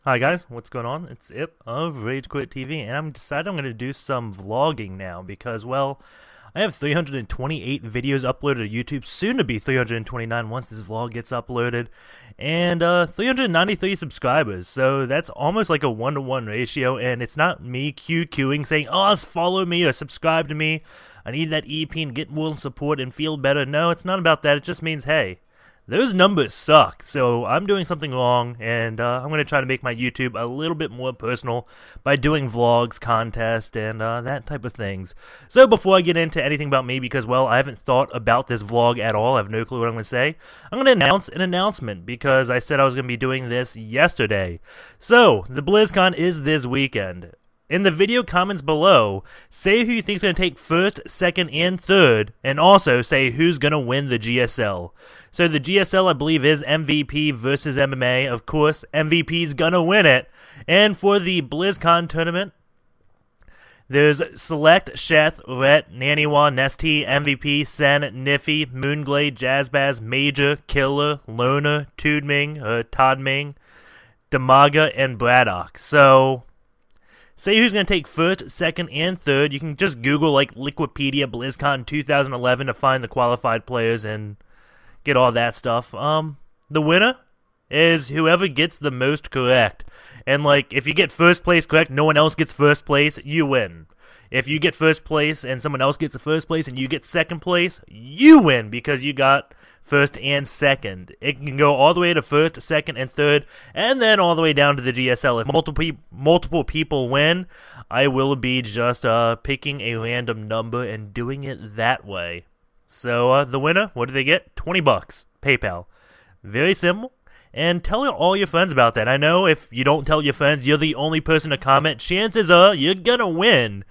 Hi guys, what's going on? It's Ip of Rage Quit TV, and I'm decided I'm going to do some vlogging now because, well, I have 328 videos uploaded to YouTube, soon to be 329 once this vlog gets uploaded, and 393 subscribers, so that's almost like a 1-to-1 ratio, and it's not me QQing saying, oh, follow me or subscribe to me, I need that EP and get more support and feel better. No, it's not about that, it just means, hey, those numbers suck, so I'm doing something wrong, and I'm going to try to make my YouTube a little bit more personal by doing vlogs, contests, and that type of things. So before I get into anything about me, because, well, I haven't thought about this vlog at all, I have no clue what I'm going to say, I'm going to announce an announcement, because I said I was going to be doing this yesterday. So, the Blizzcon is this weekend. In the video comments below, say who you think is going to take first, second, and third, and also say who's going to win the GSL. So the GSL, I believe, is MVP versus MMA. Of course, MVP's going to win it. And for the BlizzCon tournament, there's Select, Sheth, Ret, Naniwa, Nesty, MVP, Sen, Niffy, Moonglade, Jazzbaz, Major, Killer, Loner, Todming, Damaga, and Braddock. So say who's going to take first, second, and third. You can just Google, like, Liquipedia BlizzCon 2011 to find the qualified players and get all that stuff. The winner is whoever gets the most correct. And, like, if you get first place correct, no one else gets first place, you win. If you get first place and someone else gets the first place and you get second place, you win because you got first and second. It can go all the way to first, second, and third, and then all the way down to the GSL. If multiple people win, I will be just picking a random number and doing it that way. So the winner, what do they get? 20 bucks, PayPal. Very simple. And tell all your friends about that. I know if you don't tell your friends, you're the only person to comment. Chances are you're gonna win.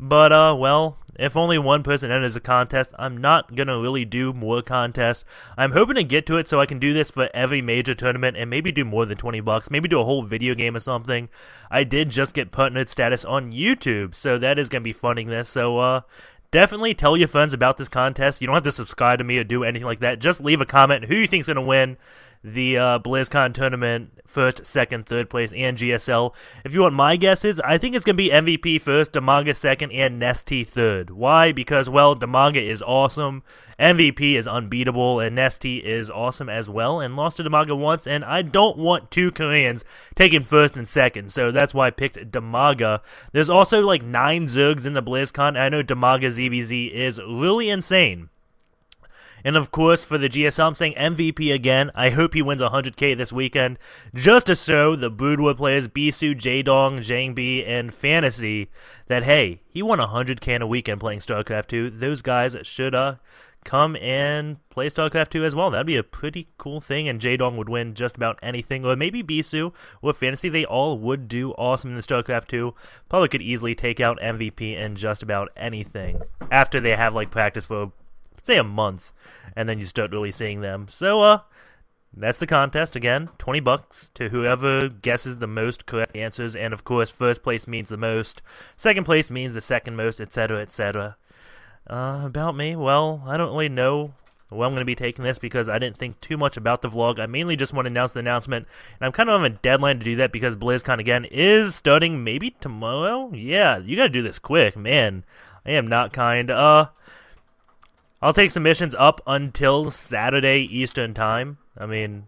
But, well, if only one person enters a contest, I'm not going to really do more contests. I'm hoping to get to it so I can do this for every major tournament and maybe do more than 20 bucks. Maybe do a whole video game or something. I did just get partnered status on YouTube, so that is going to be funding this. So, definitely tell your friends about this contest. You don't have to subscribe to me or do anything like that. Just leave a comment who you think's going to win the BlizzCon tournament, first, second, third place, and GSL. If you want my guesses, I think it's going to be MVP first, Damaga second, and Nesty third. Why? Because, well, Damaga is awesome, MVP is unbeatable, and Nesty is awesome as well, and lost to Damaga once, and I don't want two Koreans taking first and second, so that's why I picked Damaga. There's also, like, 9 Zergs in the BlizzCon, and I know Damaga's EVZ is really insane. And of course, for the GSL, I'm saying MVP again. I hope he wins 100k this weekend, just to show the Brood War players, Bisu, Jaedong, Zhangbi, and Fantasy, that hey, he won 100k in a weekend playing StarCraft 2. Those guys should come and play StarCraft 2 as well. That'd be a pretty cool thing, and Jaedong would win just about anything. Or maybe Bisu or Fantasy, they all would do awesome in the StarCraft 2. Probably could easily take out MVP in just about anything after they have like practice for, say, a month, and then you start really seeing them. So, that's the contest. Again, 20 bucks to whoever guesses the most correct answers, and of course, first place means the most, second place means the second most, etc., etc. About me, well, I don't really know where I'm going to be taking this because I didn't think too much about the vlog. I mainly just want to announce the announcement, and I'm kind of on a deadline to do that because BlizzCon, again, is starting maybe tomorrow? Yeah, you gotta do this quick, man. I am not kind. I'll take submissions up until Saturday Eastern Time. I mean,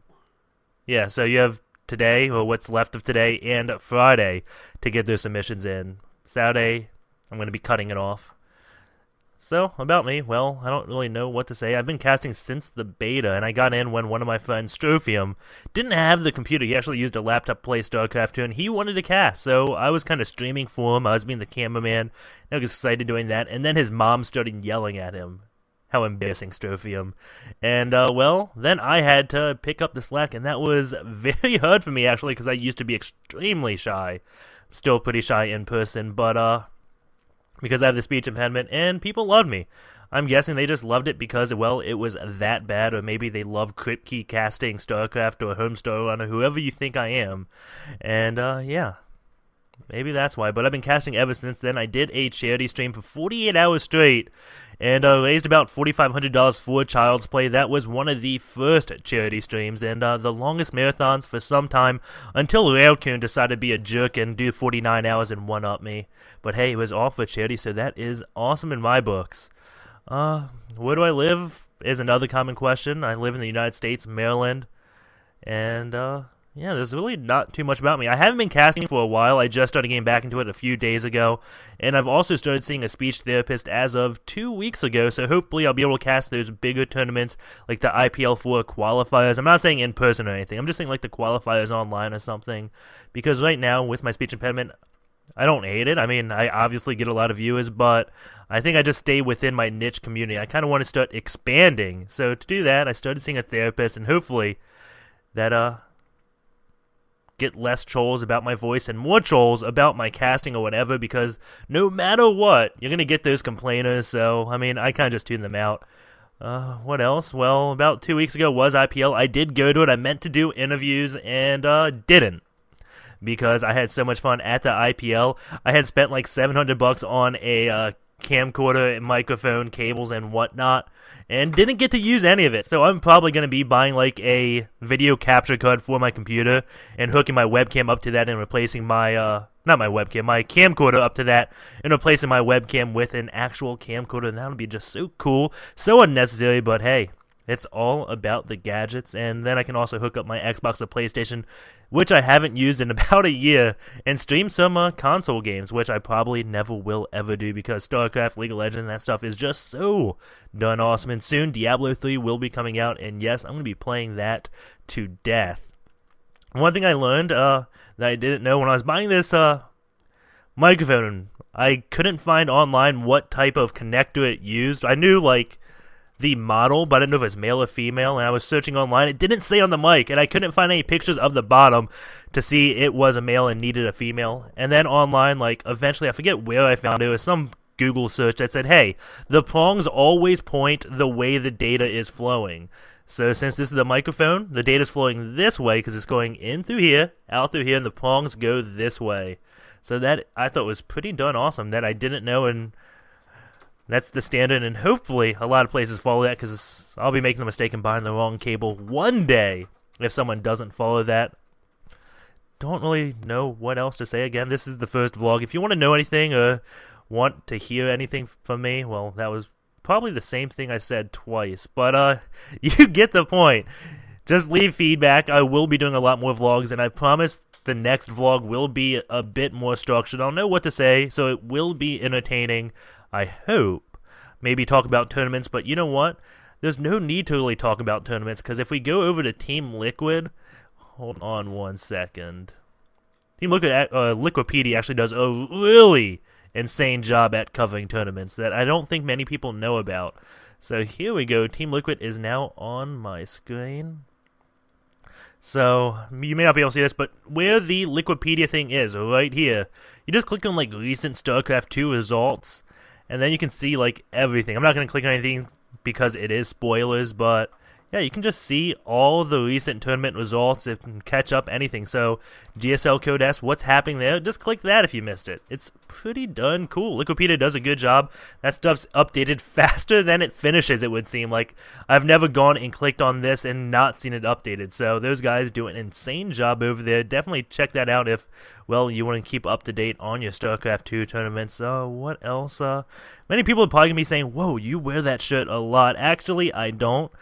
yeah, so you have today, or what's left of today, and Friday to get those submissions in. Saturday, I'm going to be cutting it off. So, about me, well, I don't really know what to say. I've been casting since the beta, and I got in when one of my friends, Strophium, didn't have the computer. He actually used a laptop to play StarCraft 2, and he wanted to cast, so I was kind of streaming for him. I was being the cameraman. I was excited doing that, and then his mom started yelling at him. How embarrassing, Strophium. And, well, then I had to pick up the slack, and that was very hard for me, actually, because I used to be extremely shy. Still pretty shy in person, but, because I have the speech impediment, and people loved me. I'm guessing they just loved it because, well, it was that bad, or maybe they love Crypt Key casting, StarCraft, or Homestar Runner, whoever you think I am. And, yeah. maybe that's why. But I've been casting ever since then. I did a charity stream for 48 hours straight, and raised about $4,500 for Child's Play. That was one of the first charity streams, and the longest marathons for some time, until Raccoon decided to be a jerk and do 49 hours and one-up me. But hey, it was all for charity, so that is awesome in my books. Where do I live is another common question. I live in the United States, Maryland, and yeah, there's really not too much about me. I haven't been casting for a while. I just started getting back into it a few days ago. And I've also started seeing a speech therapist as of 2 weeks ago. So hopefully I'll be able to cast those bigger tournaments like the IPL4 qualifiers. I'm not saying in person or anything. I'm just saying like the qualifiers online or something. Because right now with my speech impediment, I don't hate it. I mean, I obviously get a lot of viewers, but I think I just stay within my niche community. I kind of want to start expanding. So to do that, I started seeing a therapist, and hopefully that get less trolls about my voice and more trolls about my casting or whatever, because no matter what, you're going to get those complainers. So, I mean, I kind of just tune them out. What else? Well, about 2 weeks ago was IPL. I did go to it. I meant to do interviews and didn't, because I had so much fun at the IPL. I had spent like $700 on a camcorder and microphone, cables, and whatnot, and didn't get to use any of it. So I'm probably going to be buying like a video capture card for my computer and hooking my webcam up to that and replacing my, not my webcam, my camcorder up to that and replacing my webcam with an actual camcorder. And that would be just so cool, so unnecessary, but hey, it's all about the gadgets. And then I can also hook up my Xbox or PlayStation, which I haven't used in about a year, and stream some console games, which I probably never will ever do, because StarCraft, League of Legends, that stuff is just so done awesome. And soon Diablo 3 will be coming out, and yes, I'm going to be playing that to death. One thing I learned that I didn't know when I was buying this microphone, I couldn't find online what type of connector it used. I knew like the model, but I didn't know if it was male or female, and I was searching online. It didn't say on the mic, and I couldn't find any pictures of the bottom to see it was a male and needed a female. And then online, like, eventually, I forget where I found it. It was some Google search that said, hey, the prongs always point the way the data is flowing. So since this is the microphone, the data is flowing this way because it's going in through here, out through here, and the prongs go this way. So that I thought was pretty darn awesome that I didn't know, and that's the standard, and hopefully a lot of places follow that, because I'll be making the mistake and buying the wrong cable one day if someone doesn't follow that. Don't really know what else to say. Again, this is the first vlog. If you want to know anything or want to hear anything from me, well, that was probably the same thing I said twice, but you get the point. Just leave feedback. I will be doing a lot more vlogs, and I promise the next vlog will be a bit more structured. I'll know what to say, so it will be entertaining. I hope. Maybe talk about tournaments, but you know what? There's no need to really talk about tournaments, because if we go over to Team Liquid, hold on one second. Team Liquid, Liquipedia actually does a really insane job at covering tournaments that I don't think many people know about. So here we go. Team Liquid is now on my screen. So you may not be able to see this, but where the Liquipedia thing is, right here, you just click on like recent StarCraft 2 results, and then you can see like everything. I'm not going to click on anything because it is spoilers, but yeah, you can just see all the recent tournament results and catch up anything. So GSL Code S, what's happening there? Just click that if you missed it. It's pretty done cool. Liquipedia does a good job. That stuff's updated faster than it finishes, it would seem. Like, I've never gone and clicked on this and not seen it updated. So those guys do an insane job over there. Definitely check that out if, well, you want to keep up to date on your StarCraft 2 tournaments. What else? Many people are probably going to be saying, whoa, you wear that shirt a lot. Actually, I don't.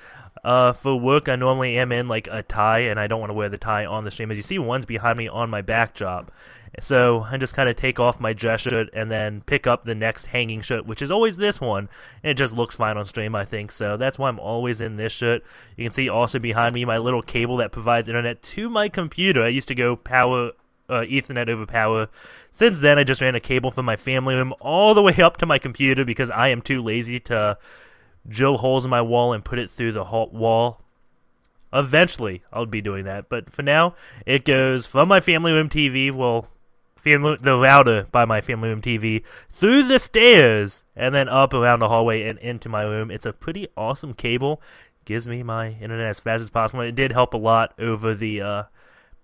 For work, I normally am in like a tie, and I don't want to wear the tie on the stream. As you see, one's behind me on my backdrop. So I just kind of take off my dress shirt and then pick up the next hanging shirt, which is always this one, and it just looks fine on stream, I think. So that's why I'm always in this shirt. You can see also behind me my little cable that provides internet to my computer. I used to go power Ethernet over power. Since then, I just ran a cable from my family room all the way up to my computer because I am too lazy to drill holes in my wall and put it through the wall. Eventually, I'll be doing that, but for now, it goes from my family room TV, well, the router by my family room TV, through the stairs, and then up around the hallway and into my room. It's a pretty awesome cable. Gives me my internet as fast as possible. It did help a lot over the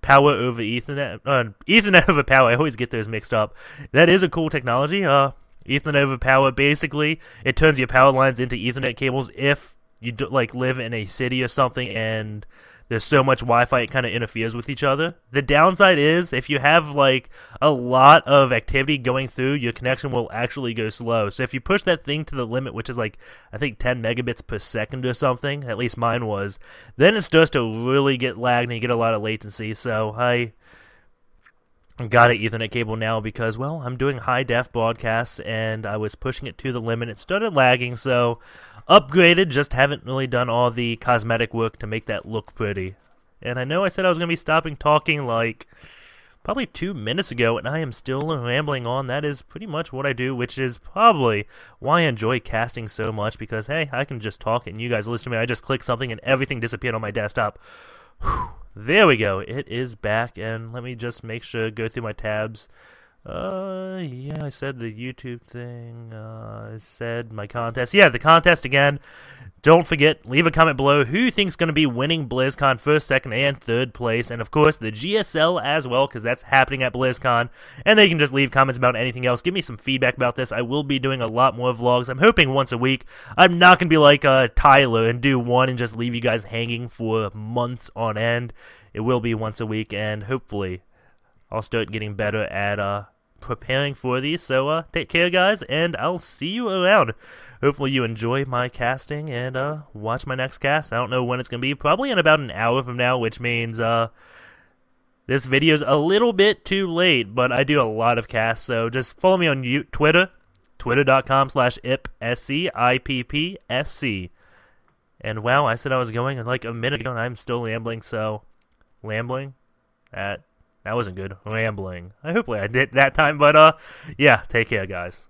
power over Ethernet. Ethernet over power. I always get those mixed up. That is a cool technology. Ethernet over power. Basically, it turns your power lines into Ethernet cables if you live in a city or something and there's so much Wi-Fi it kind of interferes with each other. The downside is if you have a lot of activity going through, your connection will actually go slow. So if you push that thing to the limit, which is I think 10 megabits per second or something, at least mine was, then it starts to really get lagged and you get a lot of latency. So I got an Ethernet cable now because, well, I'm doing high def broadcasts and I was pushing it to the limit. It started lagging, so upgraded, just haven't really done all the cosmetic work to make that look pretty. And I know I said I was going to be stopping talking probably 2 minutes ago, and I am still rambling on. That is pretty much what I do, which is probably why I enjoy casting so much, because, hey, I can just talk and you guys listen to me. I just click something and everything disappeared on my desktop. Whew. There we go. It is back, and let me just make sure, go through my tabs. Yeah, I said the YouTube thing. I said my contest. Yeah, the contest again. Don't forget, leave a comment below who you think's going to be winning BlizzCon first, second, and third place. And, of course, the GSL as well, because that's happening at BlizzCon. And then you can just leave comments about anything else. Give me some feedback about this. I will be doing a lot more vlogs. I'm hoping once a week. I'm not going to be like Tyler and do one and just leave you guys hanging for months on end. It will be once a week, and hopefully I'll start getting better at preparing for these. So take care, guys, and I'll see you around. Hopefully you enjoy my casting and watch my next cast. I don't know when it's going to be. Probably in about an hour from now, which means this video's a little bit too late, but I do a lot of casts, so just follow me on Twitter, twitter.com/IPPSC, IPPSC. And wow, I said I was going in a minute ago, and I'm still rambling, so rambling? That wasn't good. Rambling. Hopefully I did that time, but yeah, take care, guys.